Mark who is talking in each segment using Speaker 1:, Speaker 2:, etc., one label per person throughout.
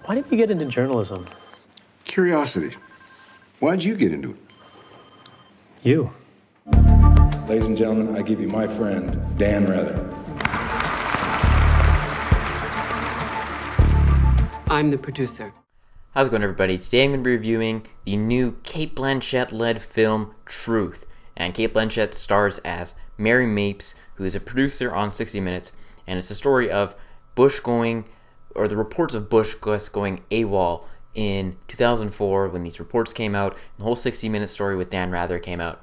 Speaker 1: Why did you get into journalism?
Speaker 2: Curiosity. Why'd you get into it?
Speaker 1: You.
Speaker 3: Ladies and gentlemen, I give you my friend, Dan Rather.
Speaker 4: I'm the producer.
Speaker 5: How's it going, everybody? Today I'm going to be reviewing the new Cate Blanchett-led film, Truth. And Cate Blanchett stars as Mary Mapes, who is a producer on 60 Minutes, and it's the story of the reports of Bush going AWOL in 2004 when these reports came out. The whole 60 Minutes story with Dan Rather came out.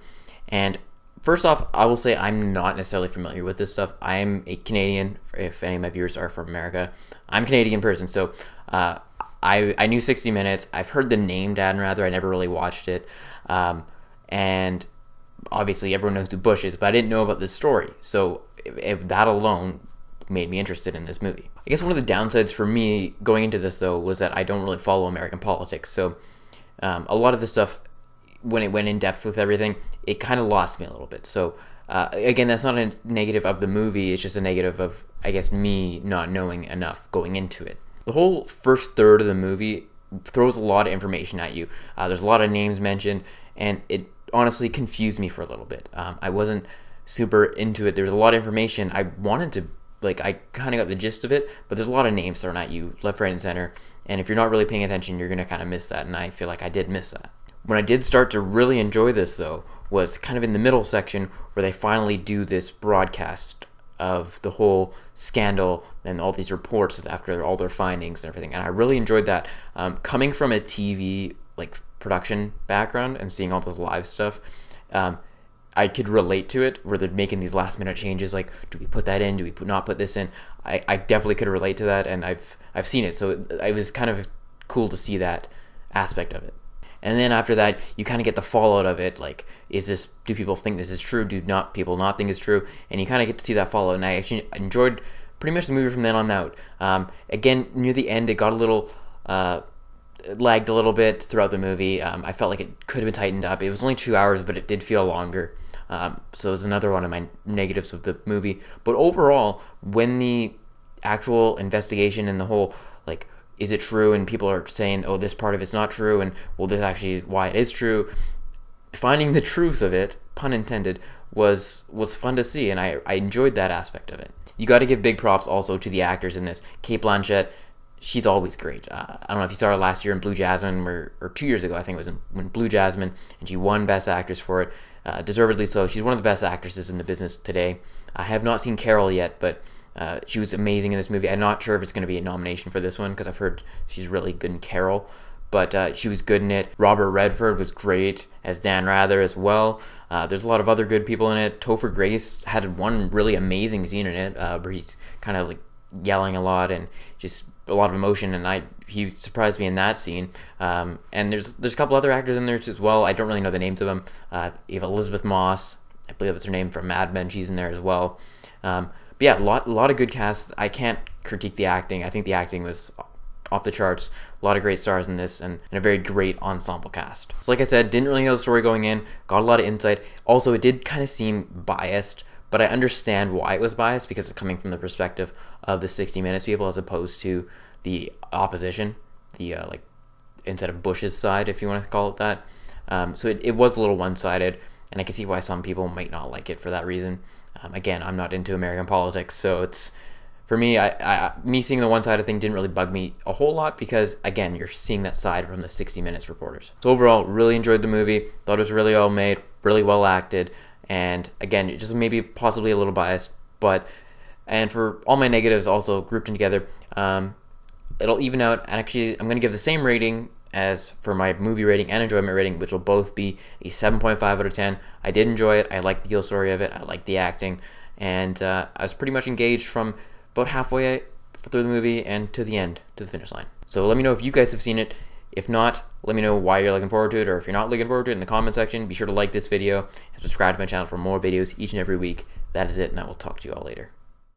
Speaker 5: And first off, I will say I'm not necessarily familiar with this stuff. I'm a Canadian, if any of my viewers are from America. I'm a Canadian person, so I knew 60 Minutes. I've heard the name Dan Rather. I never really watched it. And obviously everyone knows who Bush is, but I didn't know about this story. So if that alone made me interested in this movie. I guess one of the downsides for me going into this, though, was that I don't really follow American politics. So a lot of the stuff, when it went in depth with everything, it kind of lost me a little bit. So again, that's not a negative of the movie. It's just a negative of, I guess, me not knowing enough going into it. The whole first third of the movie throws a lot of information at you. There's a lot of names mentioned, and it honestly confused me for a little bit. I wasn't super into it. There was a lot of information. I wanted to, I kind of got the gist of it, but there's a lot of names thrown at you left, right, and center. And if you're not really paying attention, you're going to kind of miss that, and I feel like I did miss that. When I did start to really enjoy this, though, was kind of in the middle section where they finally do this broadcast of the whole scandal and all these reports after all their findings and everything. And I really enjoyed that. Coming from a TV production background and seeing all this live stuff, I could relate to it, where they're making these last minute changes, like, do we put that in, do we not put this in? I definitely could relate to that, and I've seen it, so it was kind of cool to see that aspect of it. And then after that, you kind of get the fallout of it, like, do people think this is true, do people not think it's true? And you kind of get to see that fallout, and I actually enjoyed pretty much the movie from then on out. Again, near the end, it got a little lagged a little bit throughout the movie. I felt like it could have been tightened up. It was only 2 hours, but it did feel longer. So it was another one of my negatives of the movie. But overall, when the actual investigation and the whole, is it true, and people are saying, oh, this part of it's not true, and well, this actually why it is true, finding the truth of it, pun intended, was fun to see, and I enjoyed that aspect of it. You got to give big props also to the actors in this. Cate Blanchett, she's always great. I don't know if you saw her last year in Blue Jasmine, or 2 years ago, I think it was in Blue Jasmine, and she won Best Actress for it. Deservedly so. She's one of the best actresses in the business today. I have not seen Carol yet, but she was amazing in this movie. I'm not sure if it's going to be a nomination for this one, because I've heard she's really good in Carol, but she was good in it. Robert Redford was great as Dan Rather as well. There's a lot of other good people in it. Topher Grace had one really amazing scene in it, where he's kind of yelling a lot and just a lot of emotion, and he surprised me in that scene. And there's a couple other actors in there as well. I don't really know the names of them. Elizabeth Moss, I believe that's her name, from Mad Men, she's in there as well. But yeah, a lot of good cast. I can't critique the acting. I think the acting was off the charts. A lot of great stars in this, and a very great ensemble cast. So like I said, didn't really know the story going in, got a lot of insight. Also, it did kind of seem biased, but I understand why it was biased, because it's coming from the perspective of the 60 Minutes people as opposed to the opposition, instead of Bush's side, if you want to call it that. So it was a little one-sided, and I can see why some people might not like it for that reason. Again, I'm not into American politics, so it's, for me, me seeing the one-sided thing didn't really bug me a whole lot, because, again, you're seeing that side from the 60 Minutes reporters. So overall, really enjoyed the movie. Thought it was really well made, really well acted, and again, just maybe possibly a little biased, and for all my negatives also grouped in together, it'll even out, and actually I'm going to give the same rating as for my movie rating and enjoyment rating, which will both be a 7.5 out of 10. I did enjoy it. I liked the whole story of it. I liked the acting, and I was pretty much engaged from about halfway through the movie and to the end, to the finish line. So let me know if you guys have seen it. If not, let me know why you're looking forward to it, or if you're not looking forward to it in the comment section. Be sure to like this video and subscribe to my channel for more videos each and every week. That is it, and I will talk to you all later.